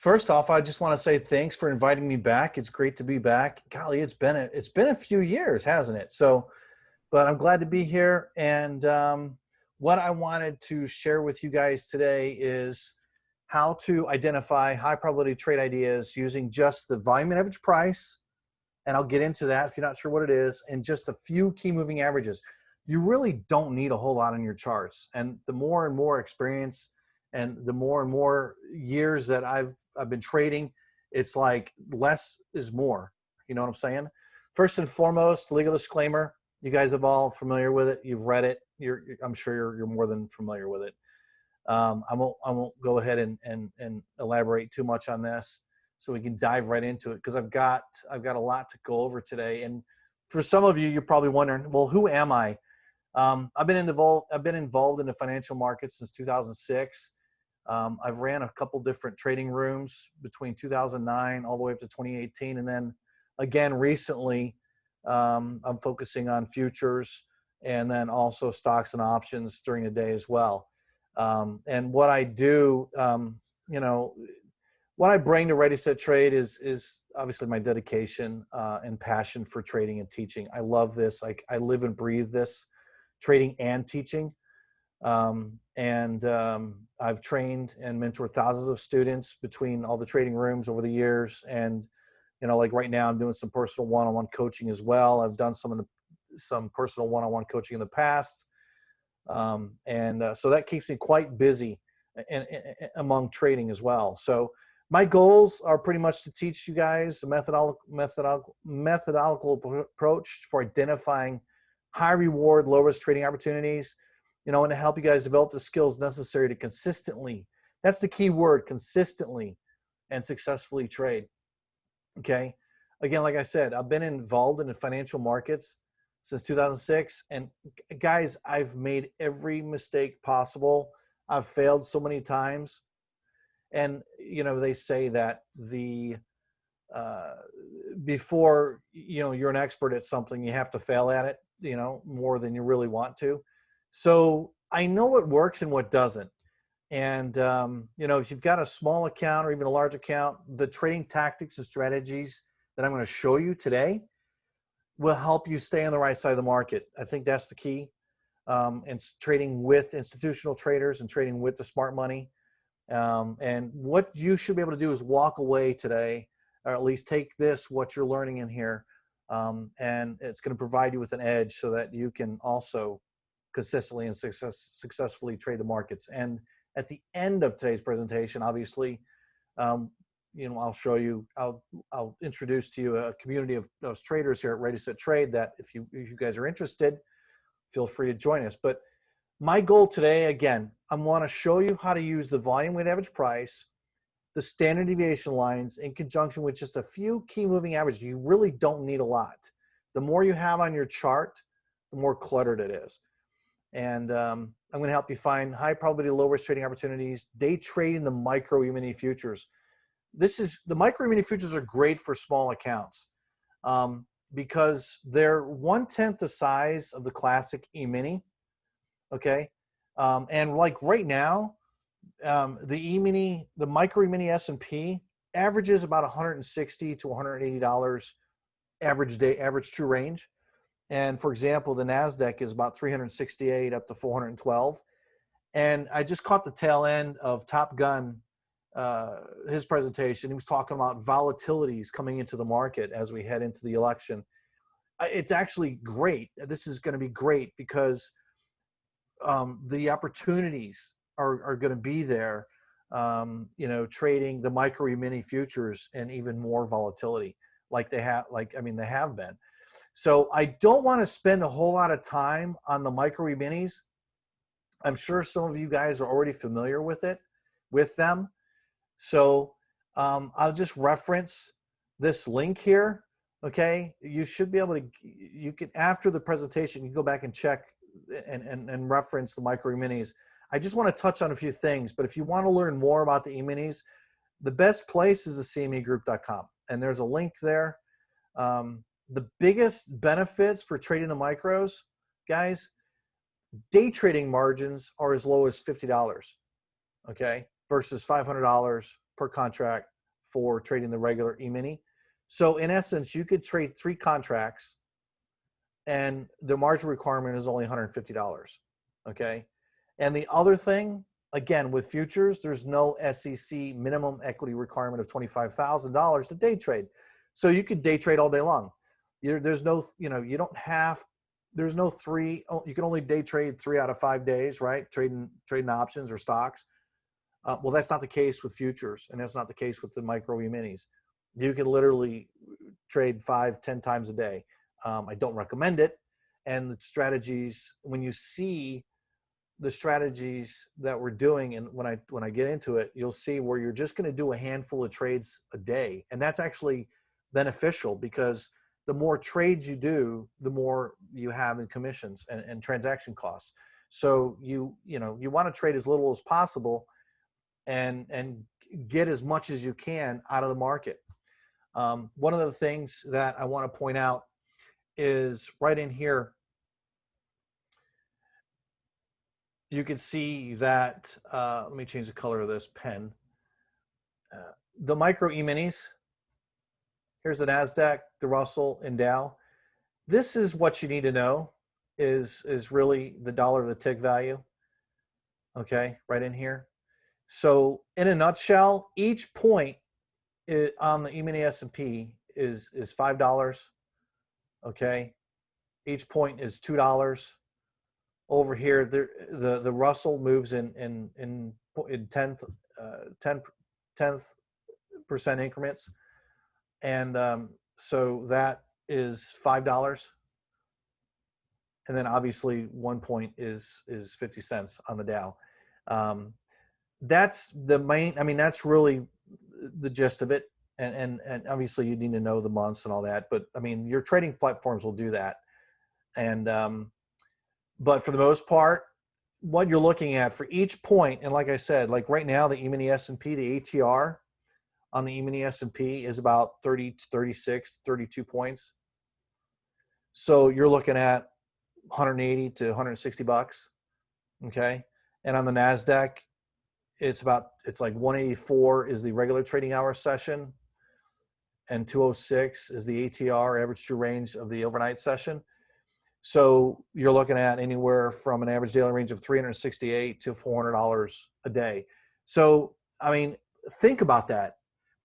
First off, I just want to say thanks for inviting me back. It's great to be back. Golly, it's been a few years, hasn't it? So, but I'm glad to be here. And what I wanted to share with you guys today is how to identify high probability trade ideas using just the volume and average price. And I'll get into that if you're not sure what it is, and just a few key moving averages. You really don't need a whole lot on your charts. And the more and more experience and the more and more years that I've been trading, it's like less is more. You know what I'm saying? First and foremost, legal disclaimer. You guys are all familiar with it. You've read it. I'm sure you're more than familiar with it. I won't go ahead and elaborate too much on this, so we can dive right into it, because I've got a lot to go over today. And for some of you, you're probably wondering, well, who am I? I've been involved in the financial markets since 2006. I've ran a couple different trading rooms between 2009 all the way up to 2018, and then again recently, I'm focusing on futures and then also stocks and options during the day as well. And what I do, what I bring to ReadySet.trade is obviously my dedication and passion for trading and teaching. I love this. I live and breathe this, trading and teaching. I've trained and mentored thousands of students between all the trading rooms over the years. And, like right now I'm doing some personal one-on-one coaching as well. I've done some personal one-on-one coaching in the past. So that keeps me quite busy among trading as well. So my goals are pretty much to teach you guys a methodological approach for identifying high reward, low risk trading opportunities, and to help you guys develop the skills necessary to consistently, that's the key word, consistently and successfully trade. Okay. Again, like I said, I've been involved in the financial markets since 2006. And guys, I've made every mistake possible. I've failed so many times. And, they say that before, you're an expert at something, you have to fail at it, more than you really want to. So I know what works and what doesn't. And, if you've got a small account or even a large account, the trading tactics and strategies that I'm going to show you today will help you stay on the right side of the market. I think that's the key. And trading with institutional traders and trading with the smart money. And what you should be able to do is walk away today, or at least take what you're learning in here, and it's going to provide you with an edge so that you can also consistently and successfully trade the markets. And at the end of today's presentation, obviously, I'll introduce to you a community of those traders here at ReadySet.trade that if you guys are interested, feel free to join us. But my goal today, again, I want to show you how to use the volume weighted average price, the standard deviation lines in conjunction with just a few key moving averages. You really don't need a lot. The more you have on your chart, the more cluttered it is. And I'm going to help you find high probability low risk trading opportunities, day trading the micro E-mini futures. The micro E-mini futures are great for small accounts because they're 1/10 the size of the classic E-mini. Okay. And like right now, the micro E-mini S&P averages about $160 to $180 average true range. And for example, the NASDAQ is about 368 up to 412. And I just caught the tail end of Top Gun, his presentation. He was talking about volatilities coming into the market as we head into the election. It's actually great. This is going to be great because the opportunities are going to be there, trading the micro E-mini futures and even more volatility they have been. So I don't want to spend a whole lot of time on the micro E-minis. I'm sure some of you guys are already familiar with them. So I'll just reference this link here. Okay. You should be able to, after the presentation, you can go back and check and reference the micro E-minis. I just want to touch on a few things, but if you want to learn more about the E-minis, the best place is the CMEgroup.com. And there's a link there. The biggest benefits for trading the micros, guys, day trading margins are as low as $50, okay, versus $500 per contract for trading the regular E-mini. So in essence, you could trade 3 contracts and the margin requirement is only $150, okay? And the other thing, again, with futures, there's no SEC minimum equity requirement of $25,000 to day trade. So you could day trade all day long. There's no, you don't have, there's no you can only day trade 3 out of 5 days, right? Trading options or stocks. Well, that's not the case with futures, and that's not the case with the micro E-minis. You can literally trade 5-10 times a day. I don't recommend it. And the strategies, when you see the strategies that we're doing, and when I get into it, you'll see where you're just going to do a handful of trades a day, and that's actually beneficial because the more trades you do, the more you have in commissions and transaction costs. So you want to trade as little as possible and get as much as you can out of the market. One of the things that I want to point out is right in here, you can see that, let me change the color of this pen. The micro E-minis, here's the NASDAQ, the Russell, and Dow. This is what you need to know is really the dollar, the tick value, okay, right in here. So in a nutshell, each point on the E-mini S&P is $5, okay? Each point is $2. Over here, the Russell moves in 10% increments, and so that is $5. And then obviously 1 point is 50 cents on the Dow. That's the main, I mean, that's really the gist of it. And obviously you need to know the months and all that, but I mean, your trading platforms will do that. And, but for the most part, what you're looking at for each point, and like I said, like right now, the E-mini S&P, the ATR on the E-mini S&P is about 30, 36, 32 points. So you're looking at 180 to 160 bucks, okay? And on the NASDAQ, it's like 184 is the regular trading hour session, and 206 is the ATR, average true range, of the overnight session. So you're looking at anywhere from an average daily range of $368 to $400 a day. So, I mean, think about that.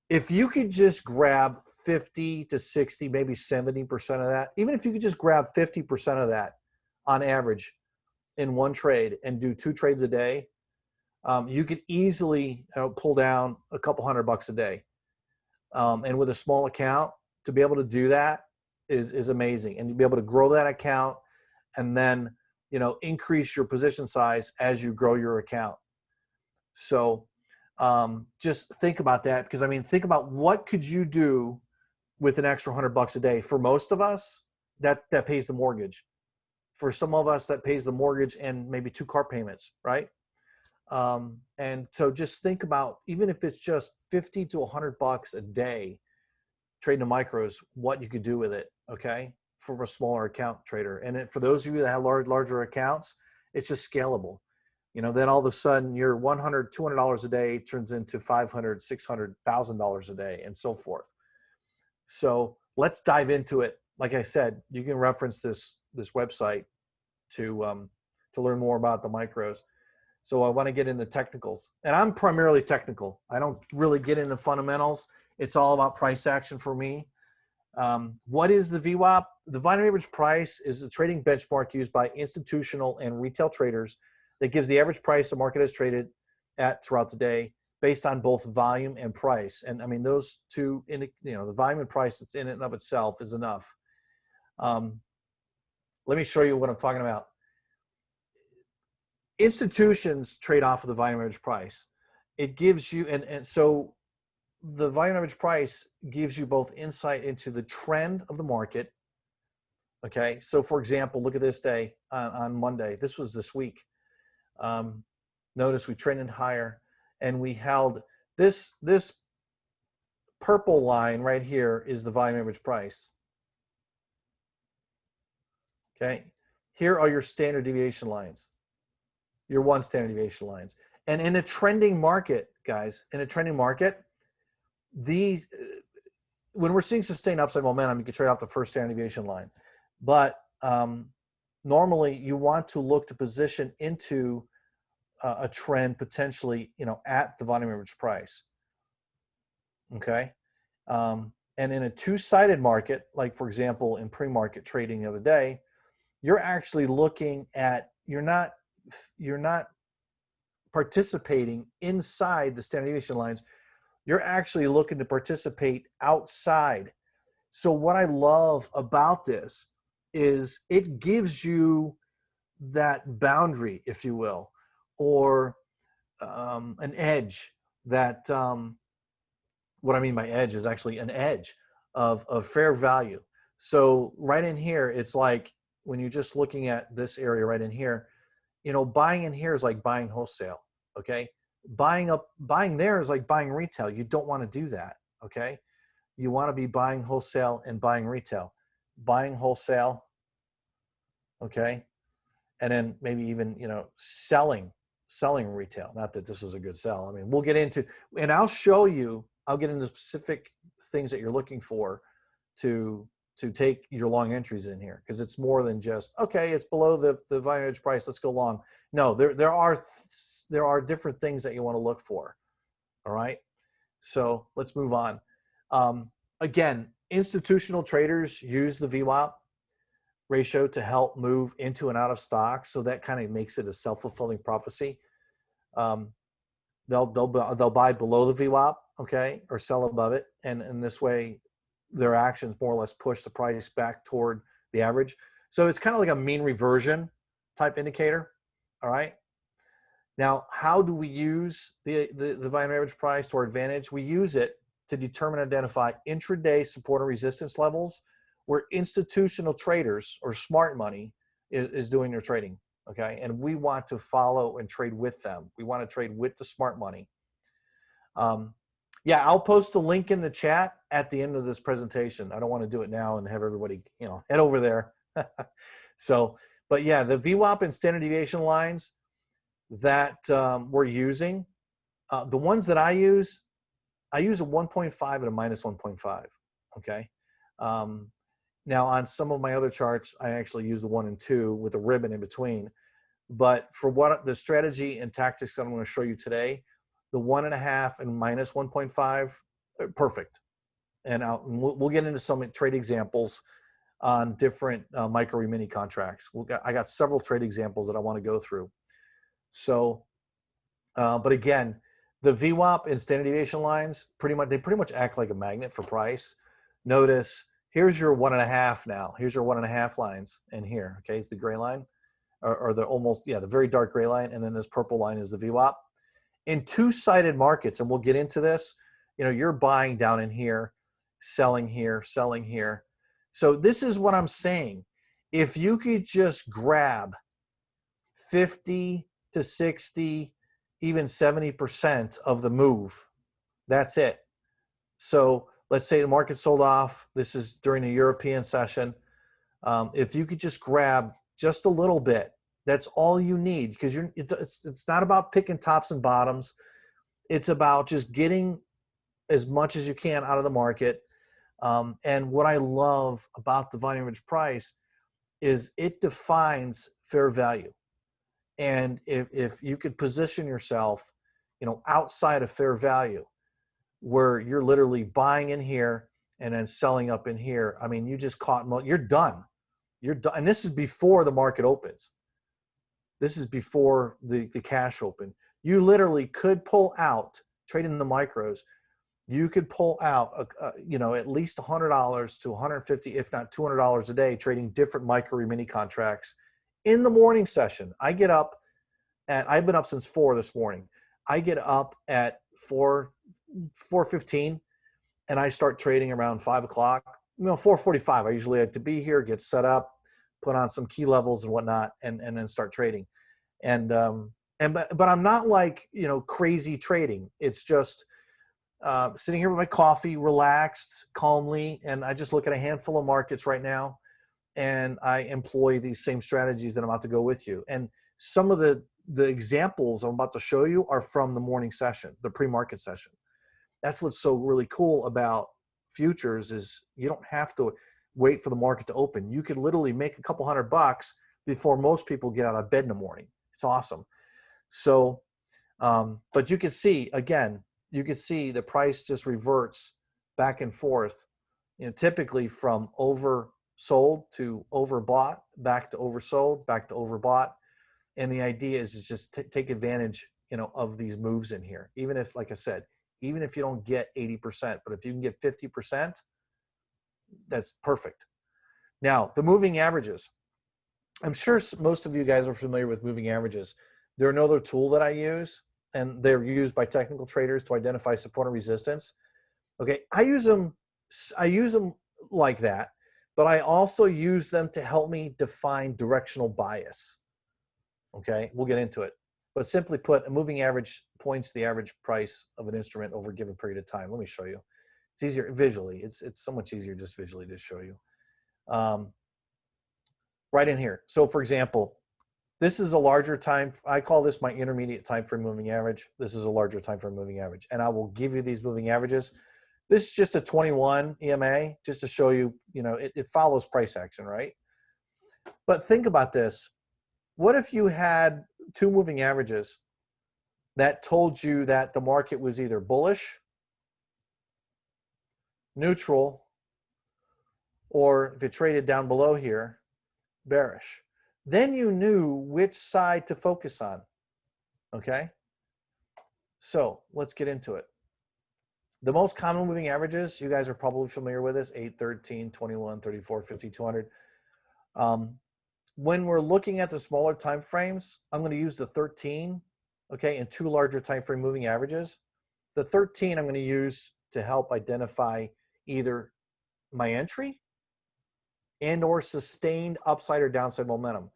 If you could just grab 50 to 60, maybe 70% of that, even if you could just grab 50% of that on average in one trade and do 2 trades a day, you could easily pull down a couple $100 a day. And with a small account, to be able to do that is amazing. And you'll be able to grow that account and then, increase your position size as you grow your account. So just think about that, because I mean, think about what could you do with an extra $100 a day. For most of us, that pays the mortgage. For some of us, that pays the mortgage and maybe 2 car payments, right? And so just think about, even if it's just 50 to $100 a day trading the micros, what you could do with it, okay, for a smaller account trader. And for those of you that have larger accounts, it's just scalable. Then all of a sudden your $100, $200 a day turns into $500, $600, $1,000 a day, and so forth. So let's dive into it. Like I said, you can reference this website to learn more about the micros. So I want to get into technicals, and I'm primarily technical. I don't really get into fundamentals. It's all about price action for me. What is the VWAP? The volume average price is a trading benchmark used by institutional and retail traders that gives the average price the market has traded at throughout the day based on both volume and price. And I mean, those two, the volume and price that's in and of itself is enough. Let me show you what I'm talking about. Institutions trade off of the volume average price. It gives you, and so the volume average price gives you both insight into the trend of the market. Okay, so for example, look at this day on Monday. This was this week. Notice we trended higher, and we held this purple line right here is the volume average price. Okay, here are your standard deviation lines, your 1 standard deviation lines. And in a trending market, guys, in a trending market, these, when we're seeing sustained upside momentum, you can trade off the first standard deviation line. But normally you want to look to position into a trend potentially, at the volume average price. Okay. And in a two-sided market, like for example, in pre-market trading the other day, you're actually looking at, you're not participating inside the standard deviation lines. You're actually looking to participate outside. So what I love about this is it gives you that boundary, if you will, or an edge that, what I mean by edge is actually an edge of fair value. So right in here, it's like when you're just looking at this area right in here, buying in here is like buying wholesale, okay? Buying there is like buying retail. You don't want to do that, okay? You want to be buying wholesale and buying retail. Buying wholesale, okay? And then maybe even, selling retail. Not that this is a good sell. I mean, we'll get into, and I'll get into specific things that you're looking for to take your long entries in here, because it's more than just, okay, it's below the volume average price, let's go long. No, there are different things that you want to look for. All right, so let's move on. Again, institutional traders use the VWAP ratio to help move into and out of stocks, so that kind of makes it a self-fulfilling prophecy. They'll buy below the VWAP, okay, or sell above it, and in this way, their actions more or less push the price back toward the average. So it's kind of like a mean reversion type indicator. All right. Now, how do we use the volume average price to our advantage? We use it to determine and identify intraday support and resistance levels where institutional traders or smart money is doing their trading. Okay. And we want to follow and trade with them. We want to trade with the smart money. Yeah, I'll post the link in the chat at the end of this presentation. I don't want to do it now and have everybody, head over there. So, but yeah, the VWAP and standard deviation lines that we're using, the ones that I use a 1.5 and a minus 1.5. Okay. Now on some of my other charts, I actually use the 1 and 2 with a ribbon in between. But for what the strategy and tactics that I'm going to show you today, the 1.5 and minus 1.5, perfect. And we'll get into some trade examples on different micro mini contracts. I got several trade examples that I want to go through. So, but again, the VWAP and standard deviation lines pretty much act like a magnet for price. Notice here's your 1.5 now. Here's your 1.5 lines, and here, okay, it's the gray line, or the very dark gray line, and then this purple line is the VWAP. In two-sided markets, and we'll get into this, you're buying down in here, selling here, selling here. So this is what I'm saying. If you could just grab 50 to 60, even 70% of the move, that's it. So let's say the market sold off. This is during the European session. If you could just grab just a little bit, that's all you need, because it's not about picking tops and bottoms. It's about just getting as much as you can out of the market. And what I love about the volume average price is it defines fair value. And if you could position yourself, outside of fair value, where you're literally buying in here and then selling up in here, I mean, you just caught, you're done. You're done. And this is before the market opens. This is before the cash open. You literally could pull out, trading the micros, you could pull out, at least $100 to $150, if not $200 a day, trading different micro mini contracts in the morning session. I've been up since 4 this morning. I get up at 4:15, and I start trading around 5 o'clock. 4:45. I usually like to be here, get set up, put on some key levels and whatnot, and then start trading. But I'm not like, crazy trading. It's just sitting here with my coffee, relaxed, calmly, and I just look at a handful of markets right now, and I employ these same strategies that I'm about to go with you. And some of the examples I'm about to show you are from the morning session, the pre-market session. That's what's so really cool about futures is you don't have to wait for the market to open. You could literally make a couple $100 before most people get out of bed in the morning. It's awesome. So, but you can see, again, you can see the price just reverts back and forth, typically from oversold to overbought, back to oversold, back to overbought. And the idea is just take advantage, of these moves in here. Even if, like I said, even if you don't get 80%, but if you can get 50%, that's perfect. Now, the moving averages. I'm sure most of you guys are familiar with moving averages. They're another tool that I use, and they're used by technical traders to identify support and resistance. Okay, I use them like that, but I also use them to help me define directional bias. Okay, we'll get into it. But simply put, a moving average points the average price of an instrument over a given period of time. Let me show you. It's easier visually. It's so much easier just visually to show you. Right in here. So for example, this is a larger time. I call this my intermediate time frame moving average. This is a larger time frame moving average. And I will give you these moving averages. This is just a 21 EMA, just to show you, it follows price action, right? But think about this. What if you had two moving averages that told you that the market was either bullish, neutral, or if it traded down below here, bearish? Then you knew which side to focus on, okay? So let's get into it. The most common moving averages, you guys are probably familiar with this, 8, 13, 21, 34, 50, 200. When we're looking at the smaller time frames, I'm going to use the 13, okay, and two larger time frame moving averages. The 13 I'm going to use to help identify either my entry and or sustained upside or downside momentum.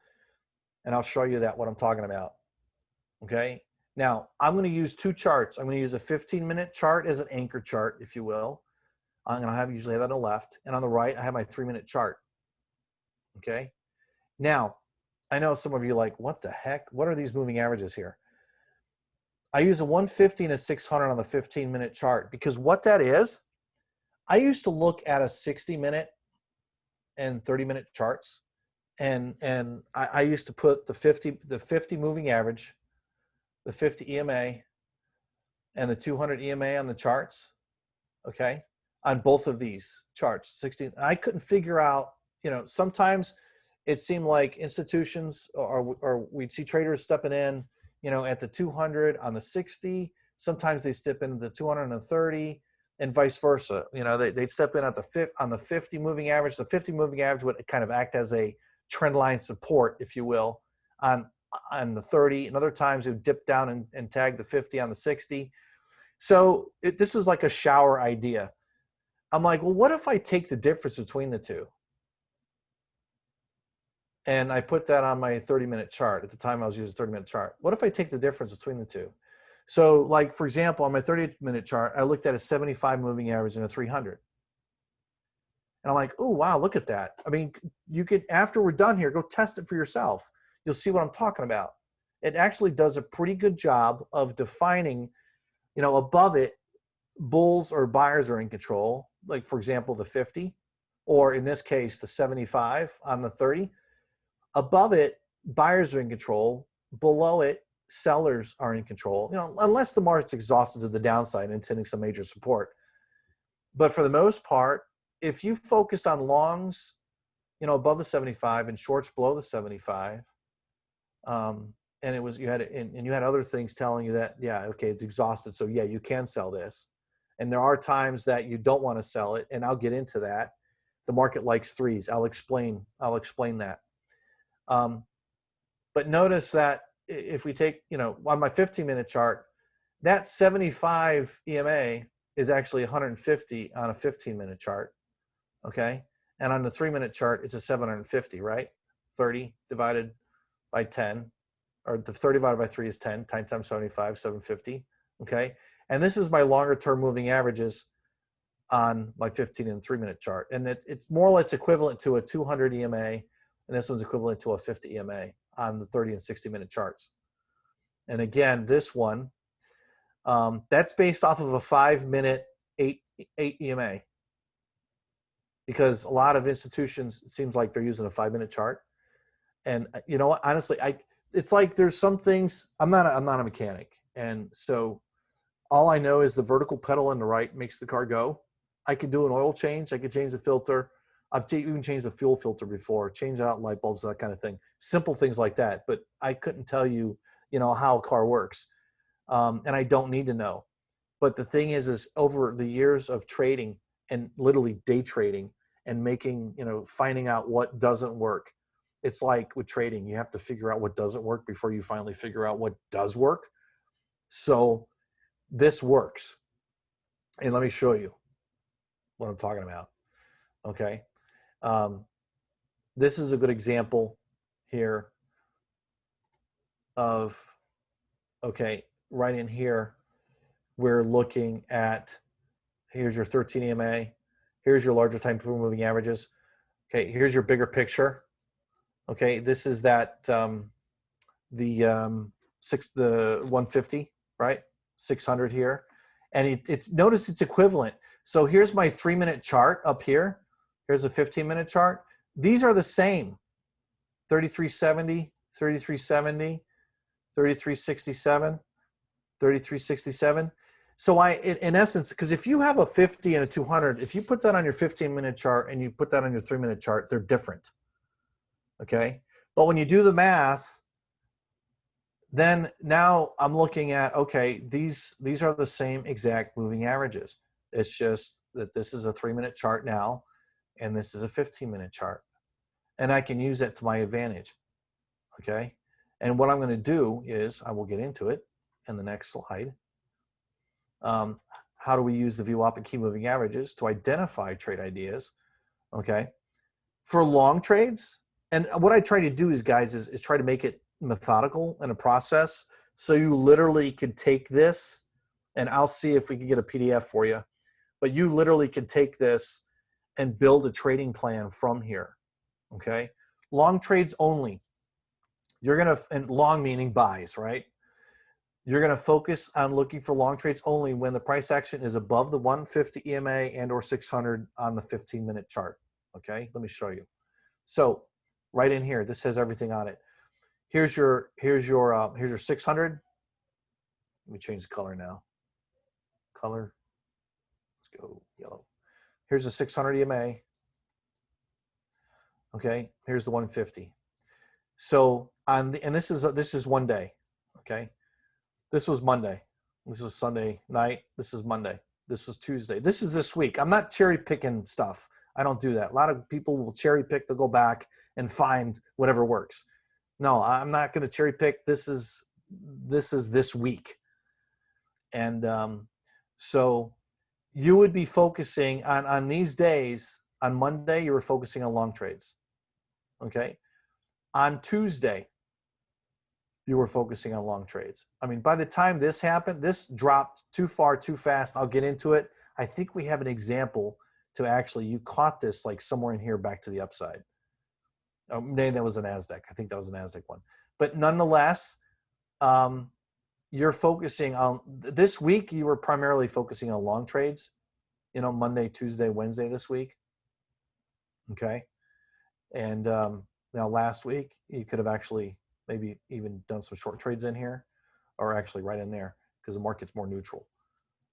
And I'll show you what I'm talking about, okay? Now, I'm going to use two charts. I'm going to use a 15-minute chart as an anchor chart, if you will. I'm going to usually have that on the left. And on the right, I have my 3-minute chart, okay? Now, I know some of you are like, what the heck? What are these moving averages here? I use a 150 and a 600 on the 15-minute chart because what that is, I used to look at a 60-minute and 30-minute charts, and I used to put the 50 moving average, the 50 EMA, and the 200 EMA on the charts, okay, on both of these charts. 60. I couldn't figure out, sometimes it seemed like institutions or we'd see traders stepping in, at the 200 on the 60. Sometimes they step into the 200 and the 30, and vice versa. They'd step in at on the 50 moving average. The 50 moving average would kind of act as a trend line support, if you will, on the 30. And other times it would dip down and tag the 50 on the 60. So this is like a shower idea. I'm like, well, what if I take the difference between the two? And I put that on my 30-minute chart. At the time, I was using a 30-minute chart. What if I take the difference between the two? So like, for example, on my 30-minute chart, I looked at a 75 moving average and a 300. And I'm like, oh, wow, look at that. I mean, you could, after we're done here, go test it for yourself. You'll see what I'm talking about. It actually does a pretty good job of defining, above it, bulls or buyers are in control. Like, for example, the 50, or in this case, the 75 on the 30. Above it, buyers are in control. Below it, sellers are in control, unless the market's exhausted to the downside and it's hitting some major support. But for the most part, if you focused on longs, above the 75 and shorts below the 75, and you had other things telling you that, yeah, okay, it's exhausted, so yeah, you can sell this. And there are times that you don't want to sell it, and I'll get into that. The market likes threes. I'll explain that. But notice that if we take, on my 15-minute chart, that 75 EMA is actually 150 on a 15-minute chart, okay? And on the 3-minute chart, it's a 750, right? 30 divided by 10, or the 30 divided by 3 is 10, 10 times 75, 750, okay? And this is my longer-term moving averages on my 15 and 3-minute chart. And it's more or less equivalent to a 200 EMA, and this one's equivalent to a 50 EMA on the 30 and 60-minute charts. And again, this one, That's based off of a 5-minute 8 EMA, because a lot of institutions, it seems like they're using a 5-minute chart. And you know what, honestly, it's like there's some things, I'm not a mechanic. And so all I know is the vertical pedal on the right makes the car go. I could do an oil change. I could change the filter. I've even changed the fuel filter before, change out light bulbs, that kind of thing. Simple things like that. But I couldn't tell you, how a car works. And I don't need to know. But the thing is over the years of trading and literally day trading and making, finding out what doesn't work. It's like with trading, you have to figure out what doesn't work before you finally figure out what does work. So this works. And let me show you what I'm talking about. Okay. This is a good example here of, okay, right in here, we're looking at, here's your 13 EMA. Here's your larger time for moving averages. Okay, here's your bigger picture. Okay, this is that, the 150, right? 600 here. And notice it's equivalent. So here's my 3-minute chart up here. Here's a 15-minute chart. These are the same. 3370, 3370, 3367, 3367. So in essence, because if you have a 50 and a 200, if you put that on your 15-minute chart and you put that on your 3-minute chart, they're different. Okay. But when you do the math, then now I'm looking at, okay, these are the same exact moving averages. It's just that this is a 3-minute chart now, and this is a 15-minute chart. And I can use that to my advantage. Okay. And what I'm going to do is, I will get into it in the next slide. How do we use the VWAP and key moving averages to identify trade ideas? Okay. For long trades, and what I try to do is, guys, is try to make it methodical and a process. So you literally could take this, and I'll see if we can get a PDF for you, but you literally could take this and build a trading plan from here. Okay. Long trades only. You're going to, and long meaning buys, right? You're going to focus on looking for long trades only when the price action is above the 150 EMA and or 600 on the 15-minute chart. Okay. Let me show you. So right in here, this has everything on it. Here's your 600. Let me change the color now. Color. Let's go yellow. Here's the 600 EMA. Okay. Here's the 150. So and this is one day. Okay. This was Monday. This was Sunday night. This is Monday. This was Tuesday. This is this week. I'm not cherry picking stuff. I don't do that. A lot of people will cherry pick. They'll go back and find whatever works. No, I'm not going to cherry pick. This is this week. And so you would be focusing on these days. On Monday, you were focusing on long trades. Okay. On Tuesday, you were focusing on long trades. I mean, by the time this happened, this dropped too far, too fast. I'll get into it. I think we have an example to actually, you caught this like somewhere in here back to the upside. Oh, maybe that was a NASDAQ. I think that was a NASDAQ one. But nonetheless, you're focusing on, this week, you were primarily focusing on long trades, Monday, Tuesday, Wednesday this week. Okay. And now last week, you could have actually maybe even done some short trades in here, or actually right in there, because the market's more neutral.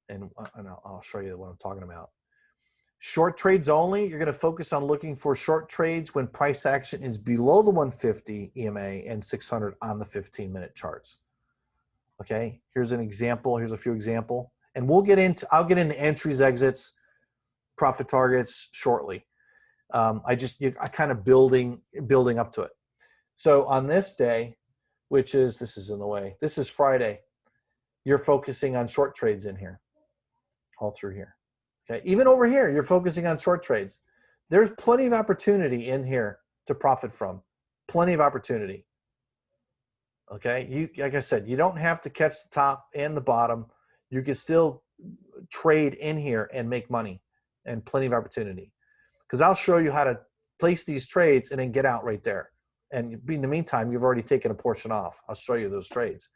And I'll show you what I'm talking about. Short trades only, you're going to focus on looking for short trades when price action is below the 150 EMA and 600 on the 15-minute charts. Okay, here's an example. Here's a few example. And I'll get into entries, exits, profit targets shortly. I kind of building up to it. So on this day, this is in the way, this is Friday, you're focusing on short trades in here, all through here. Okay, even over here, you're focusing on short trades. There's plenty of opportunity in here to profit from, plenty of opportunity. Okay, like I said, you don't have to catch the top and the bottom. You can still trade in here and make money, and plenty of opportunity. Because I'll show you how to place these trades and then get out right there. And in the meantime, you've already taken a portion off. I'll show you those trades.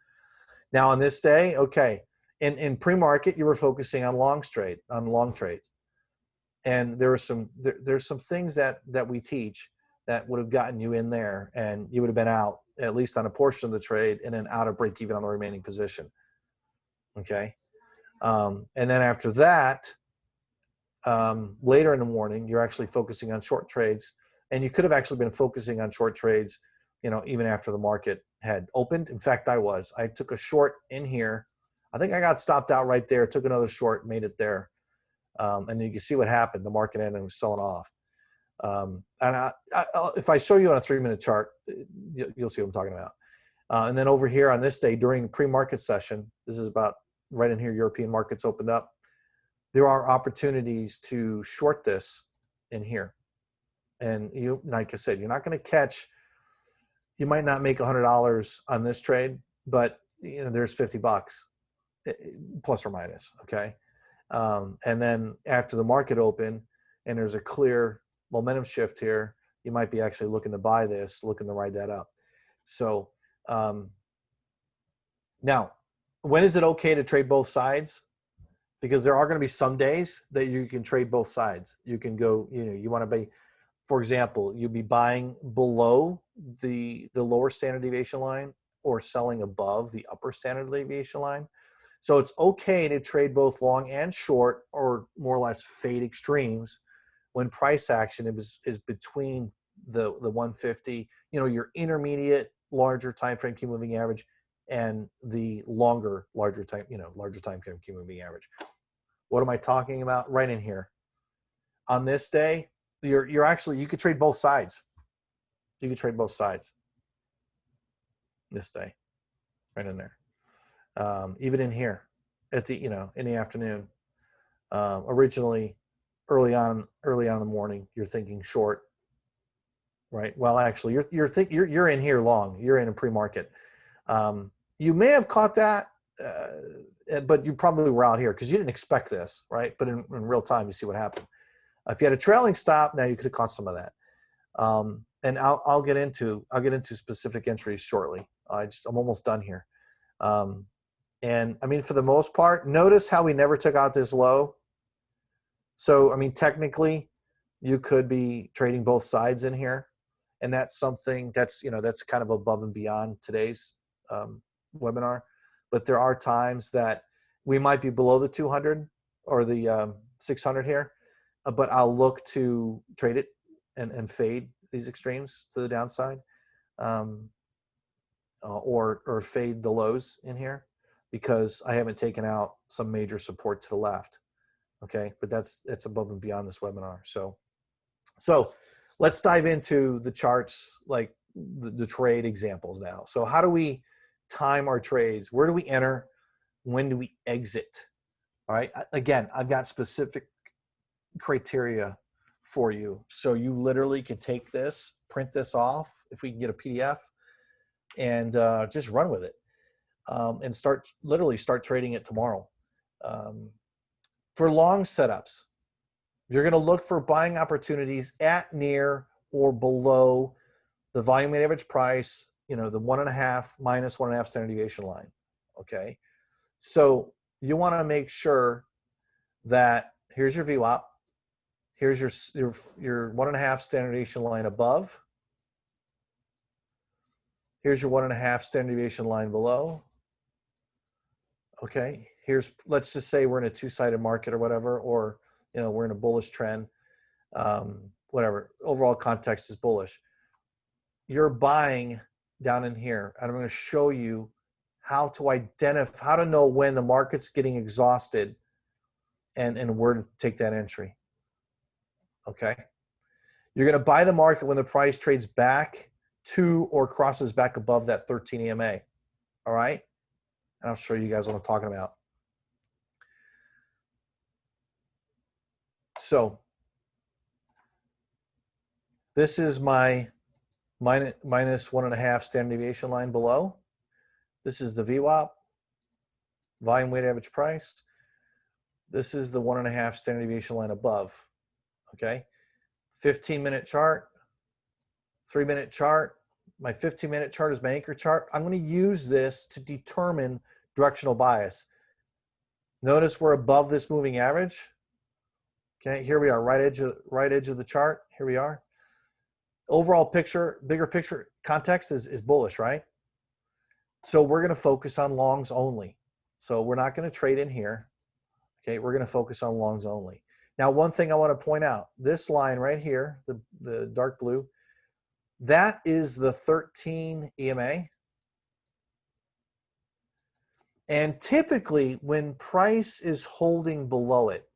Now on this day, okay, In pre-market, you were focusing on long trades. And there's some things that we teach that would have gotten you in there, and you would have been out at least on a portion of the trade, and then out of break even on the remaining position. Okay. And then after that, later in the morning, you're actually focusing on short trades, and you could have actually been focusing on short trades, even after the market had opened. In fact, I took a short in here. I think I got stopped out right there, took another short, made it there. And you can see what happened. The market ended and was selling off. And if I show you on a 3-minute chart, you'll see what I'm talking about. And then over here on this day, during the pre-market session, this is about right in here, European markets opened up. There are opportunities to short this in here. And like I said, you're not going to catch, you might not make $100 on this trade, but there's $50 plus or minus. Okay. And then after the market open and there's a clear momentum shift here, you might be actually looking to buy this, looking to ride that up. So now, when is it okay to trade both sides? Because there are going to be some days that you can trade both sides. You can go, you want to be, for example, you'd be buying below the lower standard deviation line or selling above the upper standard deviation line. So it's okay to trade both long and short, or more or less fade extremes, when price action is between the 150, your intermediate larger time frame key moving average and the larger time frame key moving average. What am I talking about? Right in here. On this day, you could trade both sides. You could trade both sides this day, right in there. Even in here at the in the afternoon. Originally, early on in the morning, you're thinking short, right? Well, actually, you're in here long. You're in a pre-market. You may have caught that, but you probably were out here because you didn't expect this, right? But in real time, you see what happened. If you had a trailing stop, now you could have caught some of that. And I'll get into specific entries shortly. I'm almost done here. And I mean, for the most part, notice how we never took out this low. So, I mean, technically, you could be trading both sides in here. And that's something that's kind of above and beyond today's webinar. But there are times that we might be below the 200 or the 600 here, but I'll look to trade it and fade these extremes to the downside, or fade the lows in here, because I haven't taken out some major support to the left. Okay, but that's above and beyond this webinar. So let's dive into the charts, like the trade examples now. So how do we time our trades? Where do we enter? When do we exit? All right, again, I've got specific criteria for you. So you literally could take this, print this off, if we can get a PDF, and just run with it. And start trading it tomorrow. For long setups, you're going to look for buying opportunities at, near, or below the volume weighted average price, the 1.5 minus 1.5 standard deviation line. Okay, so you want to make sure that here's your VWAP, here's your 1.5 standard deviation line above, here's your 1.5 standard deviation line below. Okay, let's just say we're in a two-sided market or whatever, or we're in a bullish trend, whatever. Overall context is bullish. You're buying down in here, and I'm going to show you how to identify, how to know when the market's getting exhausted, and where to take that entry. Okay, you're going to buy the market when the price trades back to or crosses back above that 13 EMA. All right. And I'll show you guys what I'm talking about. So this is my minus 1.5 standard deviation line below. This is the VWAP, volume weighted average price. This is the 1.5 standard deviation line above. Okay, 15-minute chart, 3-minute chart. My 15-minute chart is my anchor chart. I'm going to use this to determine directional bias. Notice we're above this moving average. Okay, here we are, right edge of the chart. Here we are. Overall picture, bigger picture context is bullish, right? So we're going to focus on longs only. So we're not going to trade in here. Okay, we're going to focus on longs only. Now, one thing I want to point out, this line right here, the dark blue, that is the 13 EMA. And typically, when price is holding below it,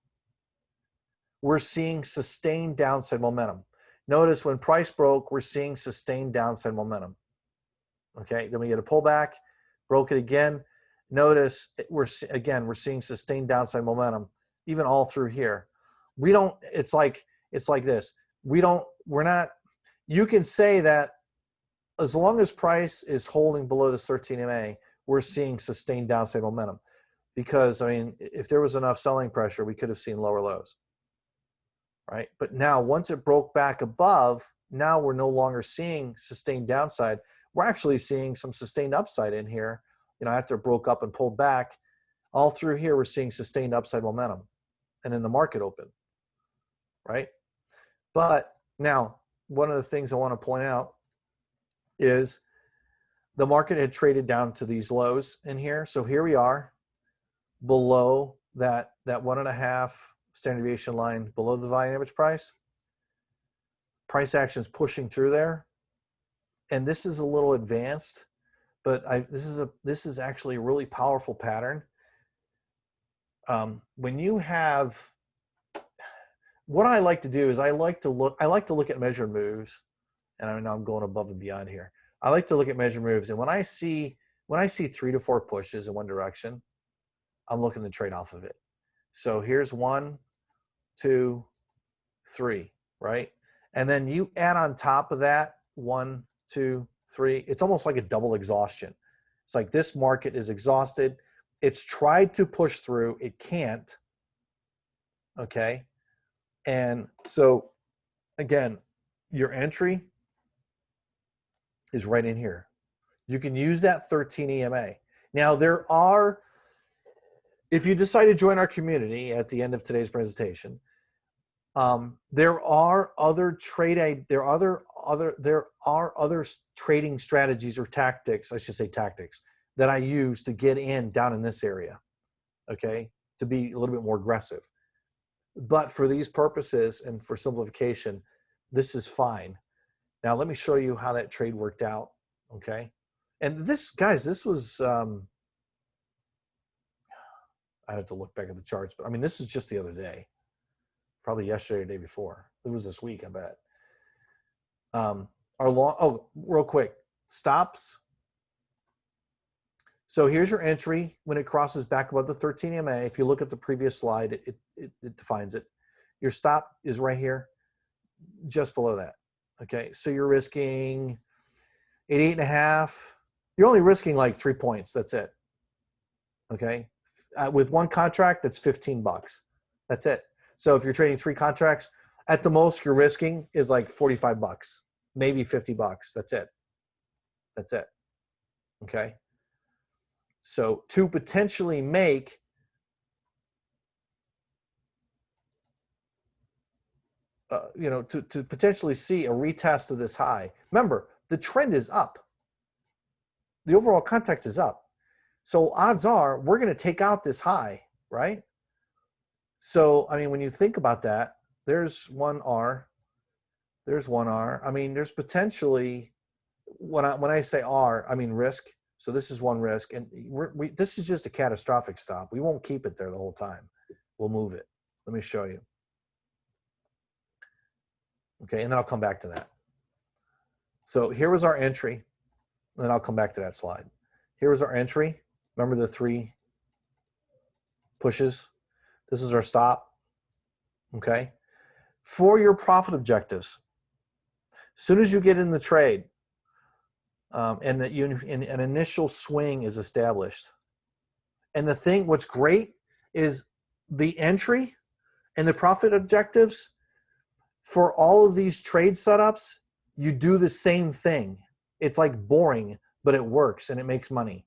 we're seeing sustained downside momentum. Notice when price broke, we're seeing sustained downside momentum. Okay, then we get a pullback, broke it again. Notice we're seeing sustained downside momentum, even all through here. We don't, it's like this. You can say that as long as price is holding below this 13 MA, we're seeing sustained downside momentum. Because, I mean, if there was enough selling pressure, we could have seen lower lows, right? But now, once it broke back above, now we're no longer seeing sustained downside. We're actually seeing some sustained upside in here. You know, after it broke up and pulled back, all through here, we're seeing sustained upside momentum. And then the market open, right? But now, one of the things I want to point out is the market had traded down to these lows in here. So here we are below that 1.5 standard deviation line, below the volume average price. Price action is pushing through there. And this is a little advanced, but this is actually a really powerful pattern. When you have, what I like to do is I like to look at measured moves, and I know I'm going above and beyond here. I like to look at measured moves, and when I see 3 to 4 pushes in one direction, I'm looking to trade off of it. So here's 1, 2, 3, right? And then you add on top of that 1, 2, 3. It's almost like a double exhaustion. It's like this market is exhausted. It's tried to push through. It can't. Okay. And so, again, your entry is right in here. You can use that 13 EMA. Now, if you decide to join our community at the end of today's presentation, there are other trading strategies or tactics, I should say tactics, that I use to get in down in this area, okay, to be a little bit more aggressive. But for these purposes and for simplification, this is fine. Now, let me show you how that trade worked out, okay? And this, guys, this was, I have to look back at the charts, but I mean, this is just the other day. Probably yesterday or the day before. It was this week, I bet. Real quick, stops. So here's your entry when it crosses back above the 13 EMA. If you look at the previous slide, it defines it. Your stop is right here, just below that. Okay, so you're risking 88.5. You're only risking like 3 points. That's it. Okay, with one contract, that's $15. That's it. So if you're trading 3 contracts, at the most you're risking is like $45, maybe $50. That's it. That's it. Okay. So to potentially make to potentially see a retest of this high. Remember, the trend is up. The overall context is up. So odds are we're going to take out this high, right? So, I mean, when you think about that, there's one R. There's one R. I mean, there's potentially, when I say R, I mean risk. So this is one risk. And this is just a catastrophic stop. We won't keep it there the whole time. We'll move it. Let me show you. Okay, and then I'll come back to that. So here was our entry. And then I'll come back to that slide. Here was our entry. Remember the 3 pushes? This is our stop. Okay. For your profit objectives, as soon as you get in the trade and that an initial swing is established, and what's great is the entry and the profit objectives for all of these trade setups, you do the same thing. It's like boring, but it works and it makes money.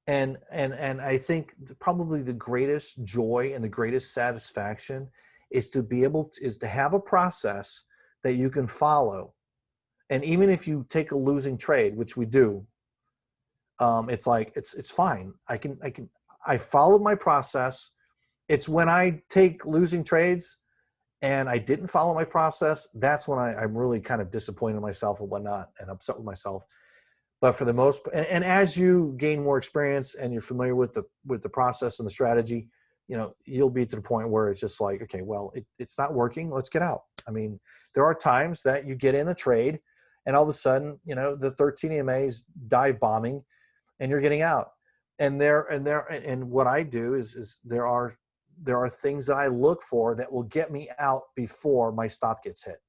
And I think probably the greatest joy and the greatest satisfaction is to be able to, is to have a process that you can follow. And even if you take a losing trade, which we do, it's like it's fine. I followed my process. It's when I take losing trades and I didn't follow my process, that's when I'm really kind of disappointed in myself and whatnot and upset with myself. But for the most, and as you gain more experience and you're familiar with the process and the strategy, you know, you'll be to the point where it's just like, okay, well, it's not working. Let's get out. I mean, there are times that you get in a trade and all of a sudden, you know, the 13 EMAs dive bombing and you're getting out. And what I do is there are things that I look for that will get me out before my stop gets hit.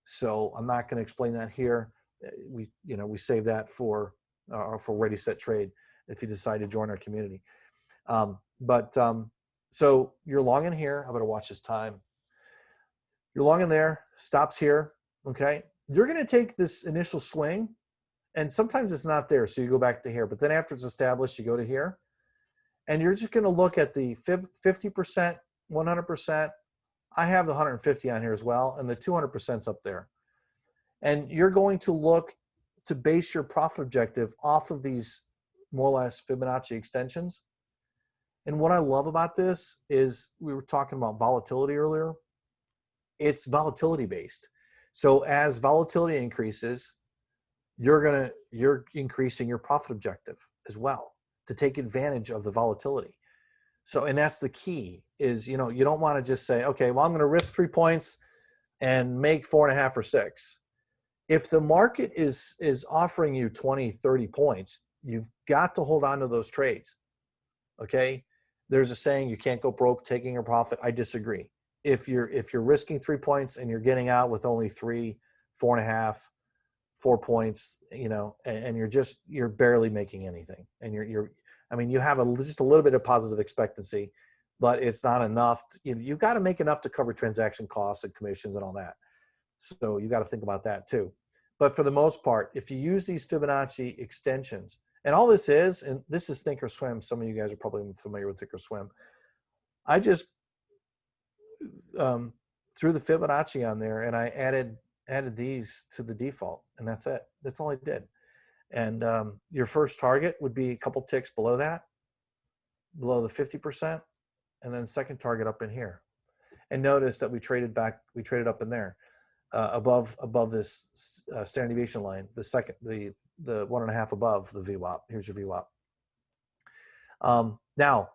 So I'm not going to explain that here. We save that for ReadySet.trade if you decide to join our community. So you're long in here. I'm going to watch this time. You're long in there, stops here. Okay. You're going to take this initial swing and sometimes it's not there. So you go back to here, but then after it's established, you go to here and you're just going to look at the 50%, 100%. I have the 150 on here as well. And the 200%'s up there. And you're going to look to base your profit objective off of these more or less Fibonacci extensions. And what I love about this is we were talking about volatility earlier. It's volatility based. So as volatility increases, you're increasing your profit objective as well to take advantage of the volatility. So, and that's the key is, you know, you don't want to just say, okay, well, I'm going to risk 3 points and make 4.5 or 6. If the market is offering you 20, 30 points, you've got to hold on to those trades. Okay. There's a saying, you can't go broke taking a profit. I disagree. If you're risking 3 points and you're getting out with only 3, 4.5, 4 points, you know, and you're barely making anything. And you have just a little bit of positive expectancy, but it's not enough. You've got to make enough to cover transaction costs and commissions and all that. So you got to think about that too. But for the most part, if you use these Fibonacci extensions, and all this is, and this is Thinkorswim. Some of you guys are probably familiar with Thinkorswim. I just threw the Fibonacci on there and I added these to the default, and that's it. That's all I did. And your first target would be a couple ticks below that, below the 50%, and then second target up in here. And notice that we traded up in there. Above this standard deviation line, the 1.5 above the VWAP. Here's your VWAP. Now,